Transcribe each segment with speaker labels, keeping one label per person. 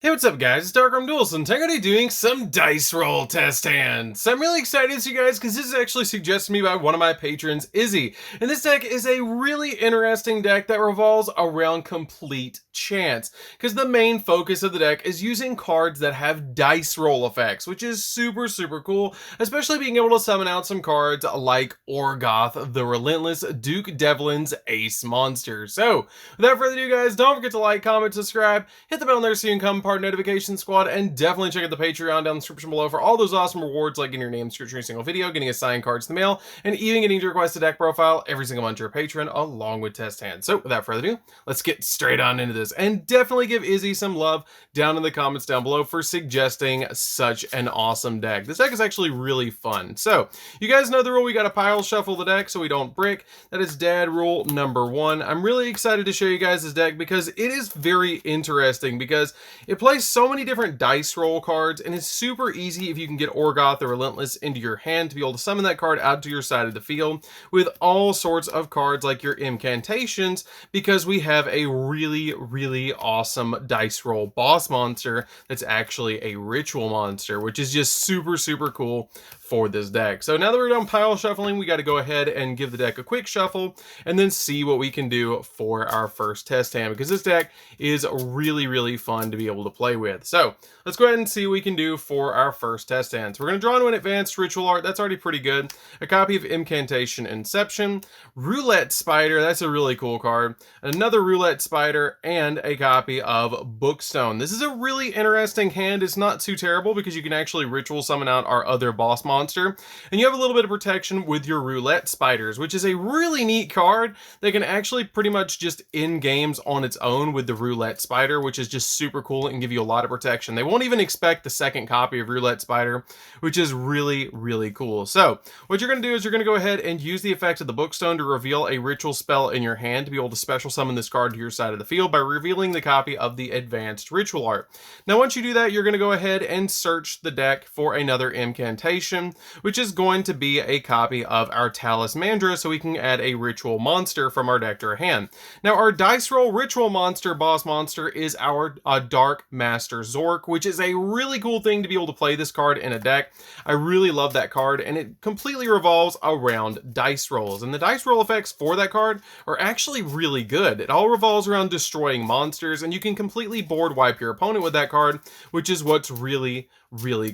Speaker 1: Hey, what's up, guys? It's DarkArmedDuelist, and today I'm doing some dice roll test hands. So I'm really excited to see you guys because this is actually suggested to me by one of my patrons, Izzy. And this deck is a really interesting deck that revolves around complete chance, because the main focus of the deck is using cards that have dice roll effects, which is super cool, especially being able to summon out some cards like Orgoth, the Relentless Duke Devlin's Ace Monster. So without further ado, guys, don't forget to like, comment, subscribe, hit the bell there so you can come part of notification squad, and definitely check out the Patreon down in the description below for all those awesome rewards, like getting your name screwed every single video, getting assigned cards in the mail, and even getting to request a deck profile every single month to your patron along with test hands. So without further ado, let's get straight on into this, and definitely give Izzy some love down in the comments down below for suggesting such an awesome deck. This deck is actually really fun. So you guys know the rule: we got to pile shuffle the deck so we don't brick. That is dad rule number one. I'm really excited to show you guys this deck because it is very interesting, because it plays so many different dice roll cards, and it's super easy if you can get Orgoth the Relentless into your hand to be able to summon that card out to your side of the field with all sorts of cards like your incantations, because we have a really awesome dice roll boss monster that's actually a ritual monster, which is just super cool for this deck. So now that we're done pile shuffling, we got to go ahead and give the deck a quick shuffle and then see what we can do for our first test hand, because this deck is really fun to be able to play with. So let's go ahead and see what we can do for our first test hand. So we're going to draw into an advanced ritual art. That's already pretty good. A copy of Incantation Inception, Roulette Spider, that's a really cool card, another Roulette Spider, and a copy of Bookstone. This is a really interesting hand. It's not too terrible because you can actually ritual summon out our other boss monster, and you have a little bit of protection with your Roulette Spiders, which is a really neat card that can actually pretty much just end games on its own with the Roulette Spider, which is just super cool and give you a lot of protection. They won't even expect the second copy of Roulette Spider, which is really cool. So what you're going to do is you're going to go ahead and use the effect of the Bookstone to reveal a ritual spell in your hand to be able to special summon this card to your side of the field by revealing the copy of the advanced ritual art. Now once you do that, you're going to go ahead and search the deck for another incantation, which is going to be a copy of our Talismandra, so we can add a ritual monster from our deck to our hand. Now our dice roll ritual monster boss monster is our Dark Master Zork, which is a really cool thing to be able to play this card in a deck. I really love that card, and it completely revolves around dice rolls, and the dice roll effects for that card are actually really good. It all revolves around destroying monsters, and you can completely board wipe your opponent with that card, which is what's really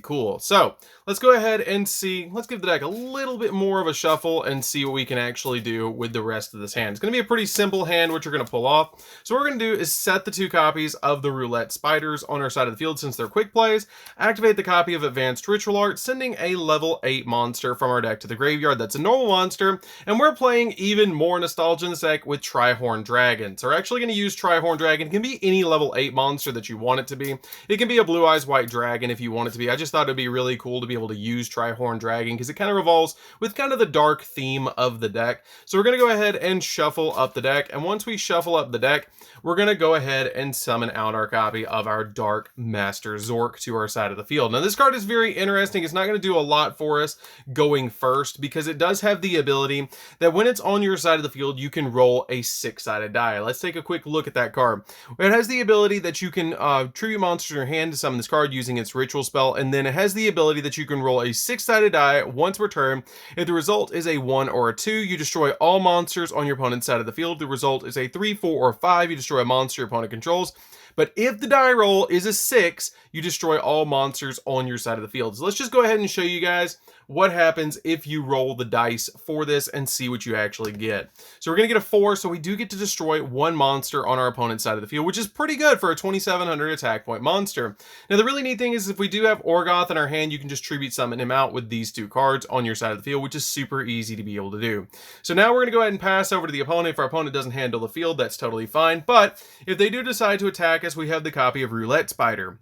Speaker 1: cool. So let's go ahead and see. Let's give the deck a little bit more of a shuffle and see what we can actually do with the rest of this hand. It's going to be a pretty simple hand which we're going to pull off. So what we're going to do is set the two copies of the Roulette Spiders on our side of the field since they're quick plays, activate the copy of Advanced Ritual Art, sending a level 8 monster from our deck to the graveyard. That's a normal monster, and we're playing even more nostalgia in this deck with Tri-Horn Dragon. So we're actually going to use Tri-Horn Dragon. It can be any level 8 monster that you want it to be. It can be a Blue Eyes White Dragon if you want it to be. I just thought it'd be really cool to be able to use Tri-Horn Dragon because it kind of revolves with kind of the dark theme of the deck. So we're going to go ahead and shuffle up the deck, and once we shuffle up the deck, we're going to go ahead and summon out our copy of our Dark Master Zork to our side of the field. Now this card is very interesting. It's not going to do a lot for us going first because it does have the ability that when it's on your side of the field, you can roll a 6-sided die. Let's take a quick look at that card. It has the ability that you can tribute monsters in your hand to summon this card using its ritual spell, and then it has the ability that you can roll a 6-sided die once per turn. If the result is a 1 or a 2, you destroy all monsters on your opponent's side of the field. If the result is a 3, 4, or 5, you destroy a monster your opponent controls. But if the die roll is a 6, you destroy all monsters on your side of the field. So let's just go ahead and show you guys what happens if you roll the dice for this and see what you actually get. So we're going to get a 4, so we do get to destroy one monster on our opponent's side of the field, which is pretty good for a 2700 attack point monster. Now the really neat thing is if we do have Orgoth in our hand, you can just tribute summon him out with these two cards on your side of the field, which is super easy to be able to do. So now we're going to go ahead and pass over to the opponent. If our opponent doesn't handle the field, that's totally fine. But if they do decide to attack us, we have the copy of Roulette Spider.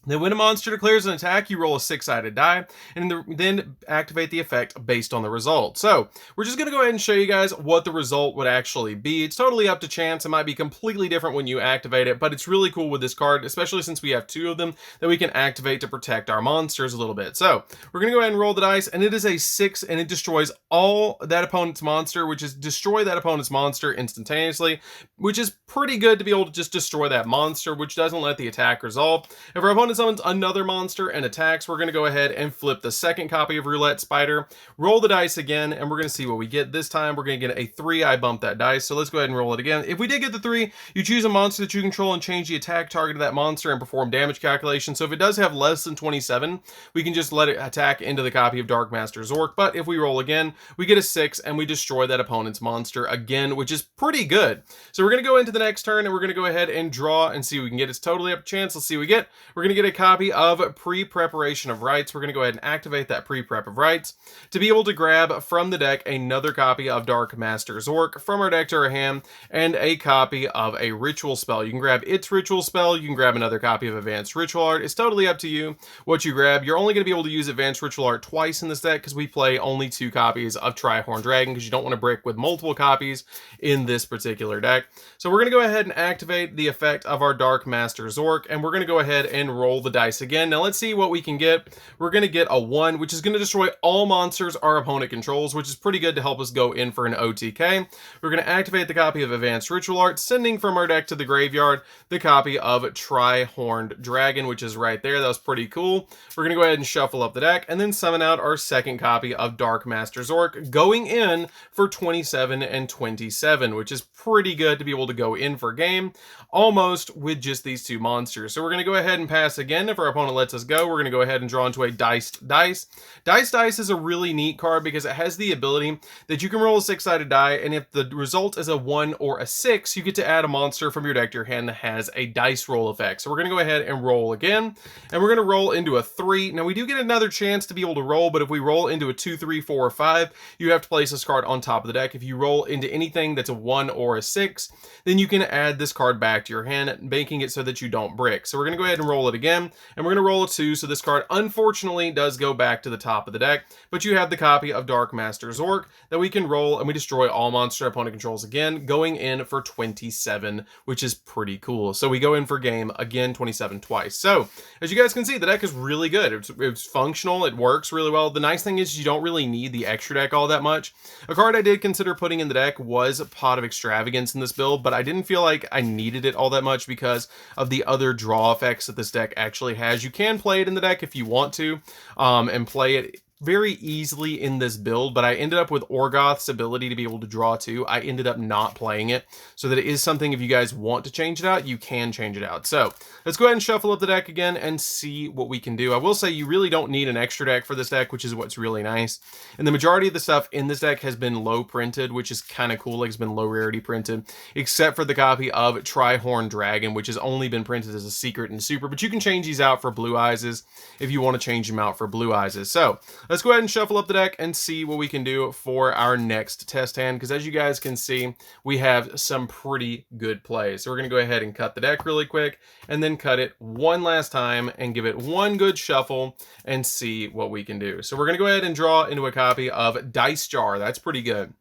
Speaker 1: Then when a monster declares an attack, you roll a 6-sided die, and then activate the effect based on the result. So we're just going to go ahead and show you guys what the result would actually be. It's totally up to chance. It might be completely different when you activate it, but it's really cool with this card, especially since we have 2 of them that we can activate to protect our monsters a little bit. So we're going to go ahead and roll the dice, and it is a 6, and it destroys all that opponent's monster, which is destroy that opponent's monster instantaneously, which is pretty good to be able to just destroy that monster, which doesn't let the attack resolve. If our opponent summons another monster and attacks, we're going to go ahead and flip the second copy of Roulette Spider, roll the dice again, and we're going to see what we get. This time we're going to get a 3. I bumped that dice, so let's go ahead and roll it again. If we did get the 3, you choose a monster that you control and change the attack target of that monster and perform damage calculation. So if it does have less than 27, we can just let it attack into the copy of Dark Master Zork. But if we roll again, we get a 6 and we destroy that opponent's monster again, which is pretty good. So we're going to go into the next turn, and we're going to go ahead and draw and see what we can get. It's totally up to chance. Let's see what we get. We're going to get a copy of Pre-Preparation of Rites. We're going to go ahead and activate that Pre-Prep of Rites to be able to grab from the deck another copy of Dark Master Zork from our deck to our hand, and a copy of a ritual spell. You can grab its ritual spell, you can grab another copy of Advanced Ritual Art. It's totally up to you what you grab. You're only going to be able to use Advanced Ritual Art twice in this deck because we play only 2 copies of Tri-Horn Dragon, because you don't want to brick with multiple copies in this particular deck. So we're going to go ahead and activate the effect of our Dark Master Zork, and we're going to go ahead and roll the dice again. Now let's see what we can get. We're going to get a 1, which is going to destroy all monsters our opponent controls, which is pretty good to help us go in for an OTK. We're going to activate the copy of Advanced Ritual Art, sending from our deck to the graveyard the copy of Tri-Horned Dragon, which is right there. That was pretty cool. We're going to go ahead and shuffle up the deck, and then summon out our second copy of Dark Master Zork, going in for 27 and 27, which is pretty good to be able to go in for game, almost with just these 2 monsters. So we're going to go ahead and pass again. If our opponent lets us go, we're going to go ahead and draw into a Diced Dice. Diced Dice is a really neat card because it has the ability that you can roll a 6-sided die, and if the result is a 1 or a 6, you get to add a monster from your deck to your hand that has a dice roll effect. So we're going to go ahead and roll again, and we're going to roll into a 3. Now we do get another chance to be able to roll, but if we roll into a 2, 3, 4, or 5, you have to place this card on top of the deck. If you roll into anything that's a 1 or a 6, then you can add this card back to your hand, making it so that you don't brick. So we're going to go ahead and roll it again, and we're going to roll a 2, so this card unfortunately does go back to the top of the deck, but you have the copy of Dark Master Zork that we can roll, and we destroy all monster opponent controls again, going in for 27, which is pretty cool. So we go in for game again, 27 twice. So as you guys can see, the deck is really good. It's functional. It works really well. The nice thing is you don't really need the extra deck all that much. A card I did consider putting in the deck was Pot of Extravagance in this build, but I didn't feel like I needed it all that much because of the other draw effects that this deck actually has. You can play it in the deck if you want to, and play it very easily in this build, but I ended up with Orgoth's ability to be able to draw 2. I ended up not playing it, so that it is something if you guys want to change it out, you can change it out. So let's go ahead and shuffle up the deck again and see what we can do. I will say you really don't need an extra deck for this deck, which is what's really nice. And the majority of the stuff in this deck has been low printed, which is kind of cool. Like, it's been low rarity printed, except for the copy of Tri-Horn Dragon, which has only been printed as a secret and super, but you can change these out for Blue Eyes if you want to change them out for Blue Eyes. So let's go ahead and shuffle up the deck and see what we can do for our next test hand, because as you guys can see, we have some pretty good plays. So we're going to go ahead and cut the deck really quick, and then cut it one last time and give it one good shuffle and see what we can do. So we're going to go ahead and draw into a copy of Dice Jar. That's pretty good.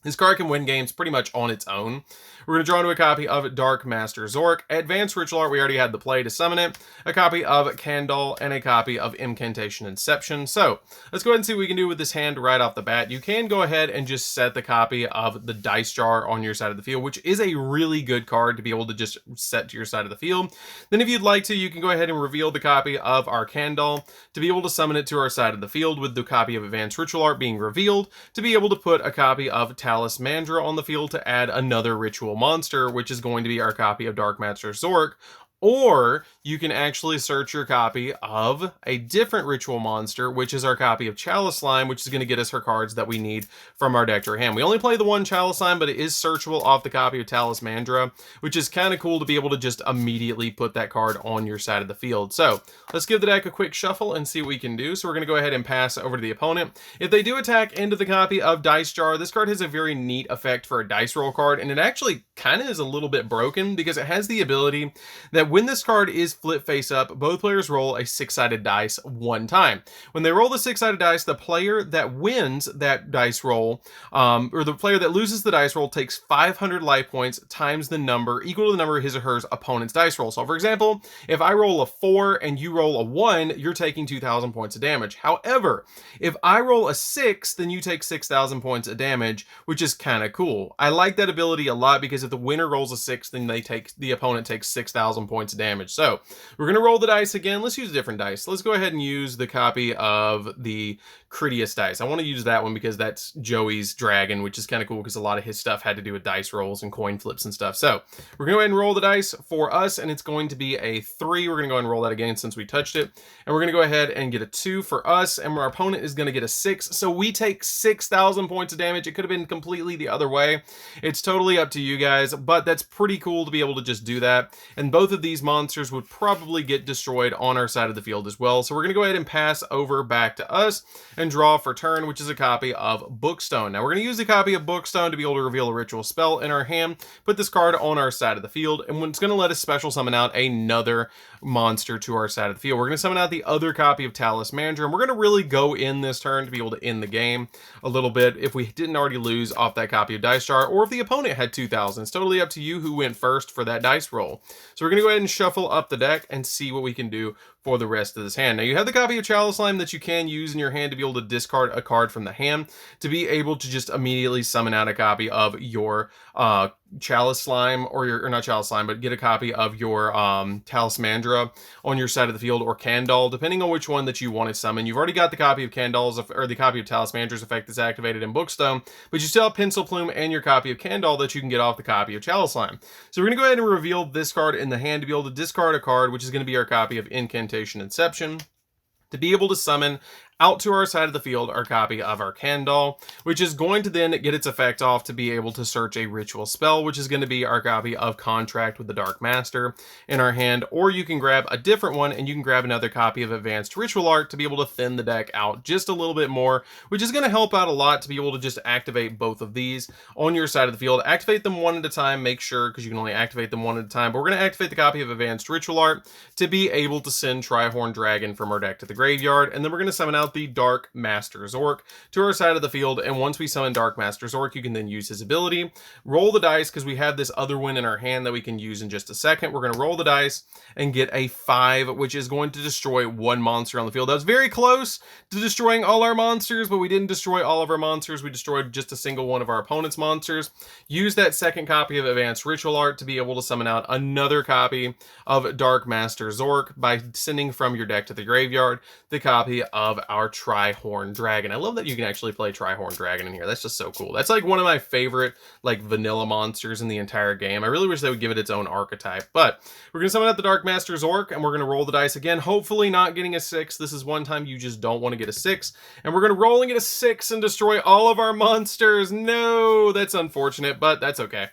Speaker 1: This card can win games pretty much on its own. We're going to draw into a copy of Dark Master Zork. Advanced Ritual Art, we already had the play to summon it. A copy of Candle, and a copy of Incantation Inception. So let's go ahead and see what we can do with this hand right off the bat. You can go ahead and just set the copy of the Dice Jar on your side of the field, which is a really good card to be able to just set to your side of the field. Then if you'd like to, you can go ahead and reveal the copy of our Candle to be able to summon it to our side of the field, with the copy of Advanced Ritual Art being revealed to be able to put a copy of Talismandra on the field to add another ritual monster, which is going to be our copy of Dark Master Zork. Or you can actually search your copy of a different ritual monster, which is our copy of Chalice Slime, which is going to get us her cards that we need from our deck to our hand. We only play the one Chalice Slime, but it is searchable off the copy of Talismandra, which is kind of cool to be able to just immediately put that card on your side of the field. So let's give the deck a quick shuffle and see what we can do. So we're going to go ahead and pass over to the opponent. If they do attack into the copy of Dice Jar, this card has a very neat effect for a dice roll card, and it actually kind of is a little bit broken because it has the ability that when this card is flip face up. Both players roll a 6-sided dice one time. When they roll the 6-sided dice, the player that wins that dice roll, or the player that loses the dice roll, takes 500 life points times the number, equal to the number of his or her opponent's dice roll. So for example, if I roll a 4 and you roll a 1, you're taking 2,000 points of damage. However, if I roll a 6, then you take 6,000 points of damage, which is kind of cool. I like that ability a lot because if the winner rolls a 6, then the opponent takes 6,000 points of damage. So we're going to roll the dice again. Let's use a different dice. Let's go ahead and use the copy of the Critias dice. I want to use that one because that's Joey's dragon, which is kind of cool because a lot of his stuff had to do with dice rolls and coin flips and stuff. So we're going to go ahead and roll the dice for us, and it's going to be a 3. We're going to go ahead and roll that again since we touched it. And we're going to go ahead and get a 2 for us, and our opponent is going to get a 6. So we take 6,000 points of damage. It could have been completely the other way. It's totally up to you guys, but that's pretty cool to be able to just do that. And both of these monsters would probably get destroyed on our side of the field as well. So we're going to go ahead and pass over back to us and draw for turn, which is a copy of Bookstone. Now we're going to use the copy of Bookstone to be able to reveal a ritual spell in our hand, put this card on our side of the field, and it's going to let us special summon out another monster to our side of the field. We're going to summon out the other copy of Talismandra, and we're going to really go in this turn to be able to end the game a little bit if we didn't already lose off that copy of Dice Jar, or if the opponent had 2,000. It's totally up to you who went first for that dice roll. So we're going to go ahead and shuffle up the deck and see what we can do for the rest of this hand. Now you have the copy of Chalice Slime that you can use in your hand to be able to discard a card from the hand to be able to just immediately summon out a copy of your Chalice Slime, or not Chalice Slime, but get a copy of your Talismandra on your side of the field, or Candle, depending on which one that you want to summon. You've already got the copy of Candle's, or the copy of Talismandra's effect that's activated in Bookstone, but you still have Pencil Plume and your copy of Candle that you can get off the copy of Chalice Slime. So we're going to go ahead and reveal this card in the hand to be able to discard a card, which is going to be our copy of Incantation Inception, to be able to summon out to our side of the field our copy of our Candle, which is going to then get its effect off to be able to search a ritual spell, which is going to be our copy of Contract with the Dark Master in our hand. Or you can grab a different one and you can grab another copy of Advanced Ritual Art to be able to thin the deck out just a little bit more, which is going to help out a lot to be able to just activate both of these on your side of the field. Activate them one at a time, make sure, because you can only activate them one at a time, but we're going to activate the copy of Advanced Ritual Art to be able to send Trihorn Dragon from our deck to the graveyard, and then we're going to summon out the Dark Master Zork to our side of the field. And once we summon Dark Master Zork, you can then use his ability. Roll the dice, because we have this other one in our hand that we can use in just a second. We're going to roll the dice and get a 5, which is going to destroy one monster on the field. That was very close to destroying all our monsters, but we didn't destroy all of our monsters. We destroyed just a single one of our opponent's monsters. Use that second copy of Advanced Ritual Art to be able to summon out another copy of Dark Master Zork by sending from your deck to the graveyard the copy of our Trihorn Dragon. I love that you can actually play Trihorn Dragon in here. That's just so cool. That's like one of my favorite like vanilla monsters in the entire game. I really wish they would give it its own archetype, but we're going to summon out the Dark Master Zork, and we're going to roll the dice again, hopefully not getting a 6. This is one time you just don't want to get a 6, and we're going to roll and get a 6 and destroy all of our monsters. No, that's unfortunate, but that's okay.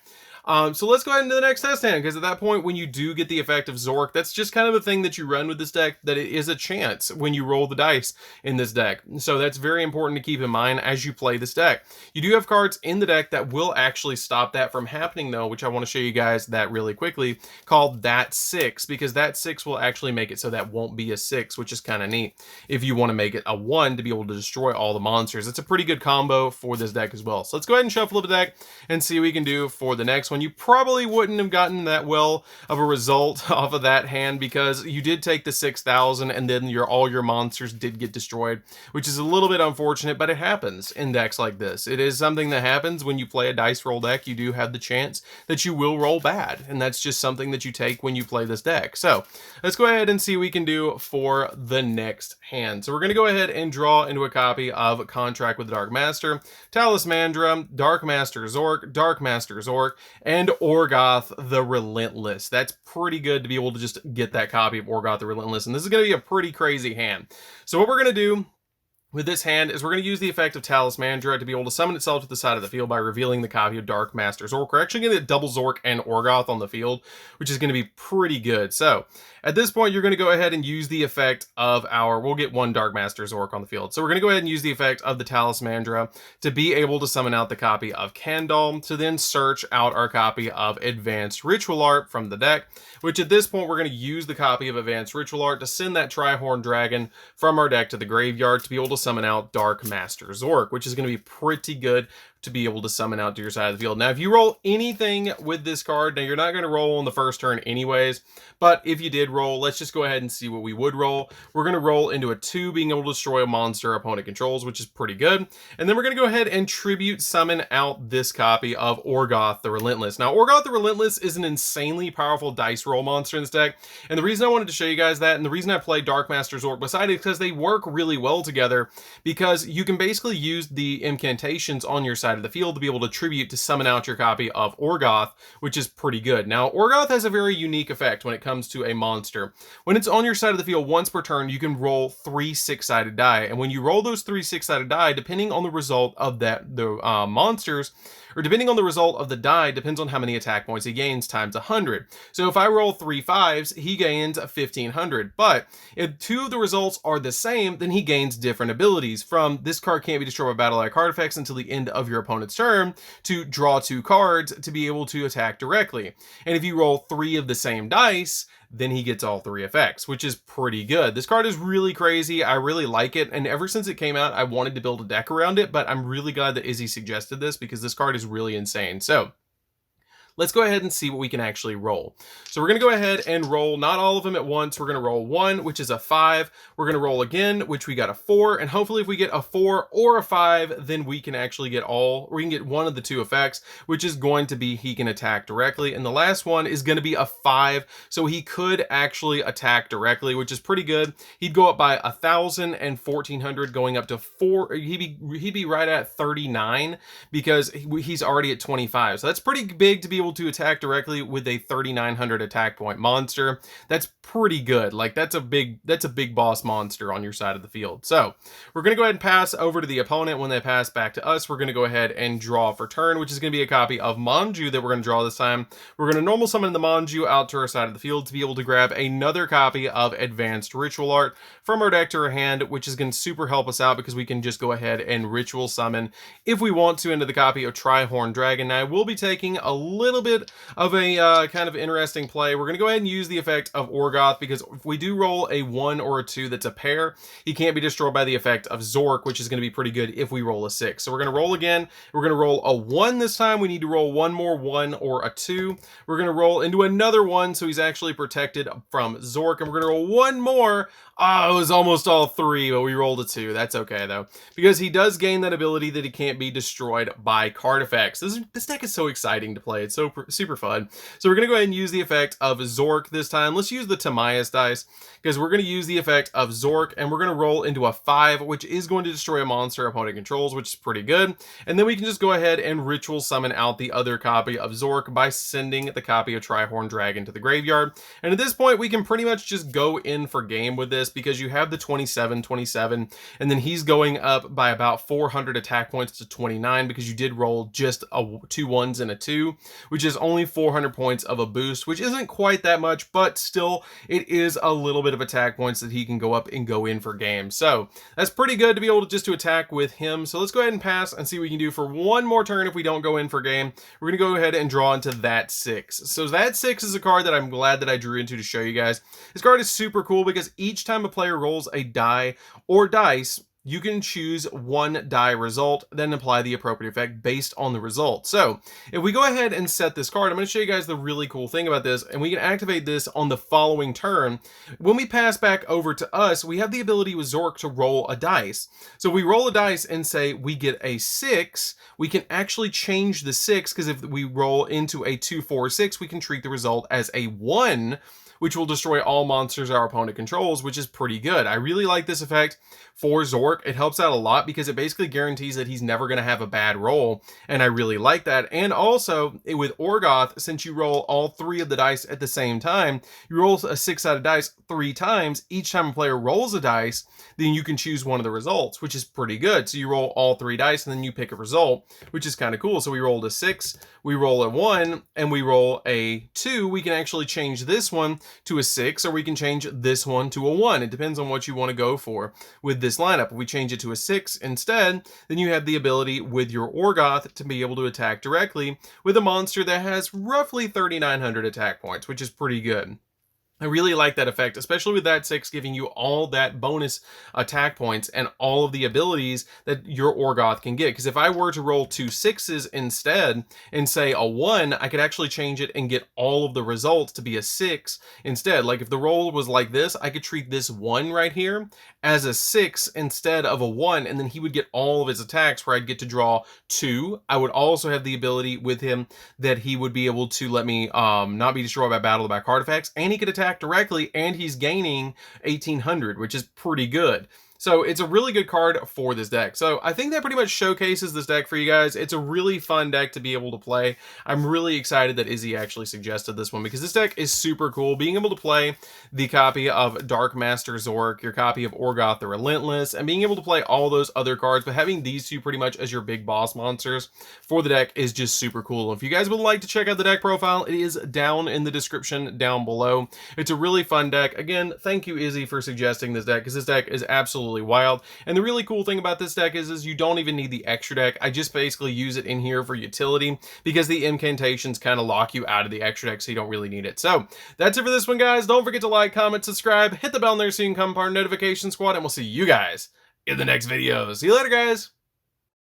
Speaker 1: So let's go ahead into the next test hand, because at that point, when you do get the effect of Zork, that's just kind of a thing that you run with this deck, that it is a chance when you roll the dice in this deck. So that's very important to keep in mind as you play this deck. You do have cards in the deck that will actually stop that from happening, though, which I want to show you guys that really quickly, called That 6, because that 6 will actually make it so that won't be a 6, which is kind of neat. If you want to make it a 1 to be able to destroy all the monsters, it's a pretty good combo for this deck as well. So let's go ahead and shuffle the deck and see what we can do for the next one. You probably wouldn't have gotten that well of a result off of that hand, because you did take the 6,000 and then all your monsters did get destroyed, which is a little bit unfortunate, but it happens in decks like this. It is something that happens when you play a dice roll deck. You do have the chance that you will roll bad, and that's just something that you take when you play this deck. So let's go ahead and see what we can do for the next hand. So we're going to go ahead and draw into a copy of Contract with the Dark Master, Talismandra, Dark Master Zork, and Orgoth the Relentless. That's pretty good to be able to just get that copy of Orgoth the Relentless, and this is going to be a pretty crazy hand. So what we're going to do with this hand is we're going to use the effect of Talismandra to be able to summon itself to the side of the field by revealing the copy of Dark Master Zork. We're actually going to get double Zork and Orgoth on the field, which is going to be pretty good. So at this point, you're going to go ahead and use the effect of we'll get one Dark Master Zork on the field. So we're going to go ahead and use the effect of the Talismandra to be able to summon out the copy of Kandal, to then search out our copy of Advanced Ritual Art from the deck, which at this point, we're going to use the copy of Advanced Ritual Art to send that Tri-Horn Dragon from our deck to the graveyard to be able to summon out Dark Master Zork, which is going to be pretty good to be able to summon out to your side of the field. Now, if you roll anything with this card, now you're not going to roll on the first turn anyways, but if you did roll, let's just go ahead and see what we would roll. We're going to roll into a 2, being able to destroy a monster our opponent controls, which is pretty good. And then we're going to go ahead and tribute summon out this copy of Orgoth the Relentless. Now, Orgoth the Relentless is an insanely powerful dice roll monster in this deck, and the reason I wanted to show you guys that, and the reason I played Dark Master Zork beside it, is because they work really well together, because you can basically use the incantations on your side of the field to be able to tribute to summon out your copy of Orgoth, which is pretty good. Now, Orgoth has a very unique effect when it comes to a monster. When it's on your side of the field once per turn, you can roll 3 6-sided die, and when you roll those 3 6-sided die, depending on the result of the monsters, or depending on the result of the die, depends on how many attack points he gains times 100. So if I roll 3 5s, he gains 1500. But if 2 of the results are the same, then he gains different abilities, from this card can't be destroyed by battle-like card effects until the end of your opponent's turn, to draw 2 cards to be able to attack directly. And if you roll 3 of the same dice, then he gets all 3 effects, which is pretty good. This card is really crazy. I really like it, and ever since it came out, I wanted to build a deck around it, but I'm really glad that Izzy suggested this, because this card is really insane. So let's go ahead and see what we can actually roll. So we're going to go ahead and roll not all of them at once. We're going to roll 1, which is a 5. We're going to roll again, which we got a 4. And hopefully if we get a 4 or a 5, then we can actually get we can get one of the 2 effects, which is going to be he can attack directly. And the last one is going to be a 5. So he could actually attack directly, which is pretty good. He'd go up by 1,000 and 1,400, going up to 4. He'd be right at 39, because he's already at 25. So that's pretty big to be able to attack directly with a 3,900 attack point monster. That's pretty good. Like, that's a big boss monster on your side of the field. So we're going to go ahead and pass over to the opponent. When they pass back to us, we're going to go ahead and draw for turn, which is going to be a copy of Manju that we're going to draw this time. We're going to normal summon the Manju out to our side of the field to be able to grab another copy of Advanced Ritual Art from our deck to our hand, which is going to super help us out, because we can just go ahead and ritual summon if we want to into the copy of Tri-Horn Dragon. Now, I will be taking a little bit of a kind of interesting play. We're going to go ahead and use the effect of Orgoth, because if we do roll a 1 or a 2 that's a pair, he can't be destroyed by the effect of Zork, which is going to be pretty good if we roll a 6. So we're going to roll again. We're going to roll a 1 this time. We need to roll one more 1 or a 2. We're going to roll into another 1, so he's actually protected from Zork, and we're going to roll one more. It was almost all 3, but we rolled a 2. That's okay, though, because he does gain that ability that he can't be destroyed by card effects. This deck is so exciting to play. It's so super fun. So we're going to go ahead and use the effect of Zork this time. Let's use the Timaeus dice, because we're going to use the effect of Zork, and we're going to roll into a 5, which is going to destroy a monster opponent controls, which is pretty good. And then we can just go ahead and ritual summon out the other copy of Zork by sending the copy of Tri-Horn Dragon to the graveyard. And at this point, we can pretty much just go in for game with this, because you have the 27, and then he's going up by about 400 attack points to 29, because you did roll just 2 1s and a 2, which is only 400 points of a boost, which isn't quite that much, but still it is a little bit of attack points that he can go up and go in for game. So that's pretty good to be able to just to attack with him. So let's go ahead and pass and see what we can do for one more turn. If we don't go in for game, we're going to go ahead and draw into that 6. So that 6 is a card that I'm glad that I drew into to show you guys. This card is super cool, because each time a player rolls a die or dice, you can choose one die result, then apply the appropriate effect based on the result. So if we go ahead and set this card, I'm going to show you guys the really cool thing about this, and we can activate this on the following turn. When we pass back over to us, we have the ability with Zork to roll a dice. So we roll a dice and say we get a 6, we can actually change the 6, because if we roll into a 2 4 6, we can treat the result as a 1, which will destroy all monsters our opponent controls, which is pretty good. I really like this effect for Zork. It helps out a lot because it basically guarantees that he's never going to have a bad roll, and I really like that. And also, with Orgoth, since you roll all 3 of the dice at the same time, you roll a 6-sided dice 3 times. Each time a player rolls a dice, then you can choose one of the results, which is pretty good. So you roll all 3 dice, and then you pick a result, which is kind of cool. So we rolled a 6, we roll a 1, and we roll a 2. We can actually change this one to a 6, or we can change this one to a 1. It depends on what you want to go for with this lineup. If we change it to a 6 instead, then you have the ability with your Orgoth to be able to attack directly with a monster that has roughly 3,900 attack points, which is pretty good. I really like that effect, especially with that 6 giving you all that bonus attack points and all of the abilities that your Orgoth can get. Because if I were to roll 2 6s instead and say a 1, I could actually change it and get all of the results to be a 6 instead. Like if the roll was like this, I could treat this 1 right here as a 6 instead of a 1, and then he would get all of his attacks where I'd get to draw 2. I would also have the ability with him that he would be able to let me not be destroyed by battle or by card effects, and he could attack directly, and he's gaining 1,800, which is pretty good. So it's a really good card for this deck. So I think that pretty much showcases this deck for you guys. It's a really fun deck to be able to play. I'm really excited that Izzy actually suggested this one because this deck is super cool. Being able to play the copy of Dark Master Zork, your copy of Orgoth the Relentless, and being able to play all those other cards, but having these 2 pretty much as your big boss monsters for the deck is just super cool. If you guys would like to check out the deck profile, it is down in the description down below. It's a really fun deck. Again, thank you, Izzy, for suggesting this deck because this deck is absolutely wild. And the really cool thing about this deck is you don't even need the extra deck. I just basically use it in here for utility because the incantations kind of lock you out of the extra deck, so you don't really need it. So that's it for this one, guys. Don't forget to like, comment, subscribe, hit the bell there so you can become part of Notification Squad, and we'll see you guys in the next video. See you later, guys.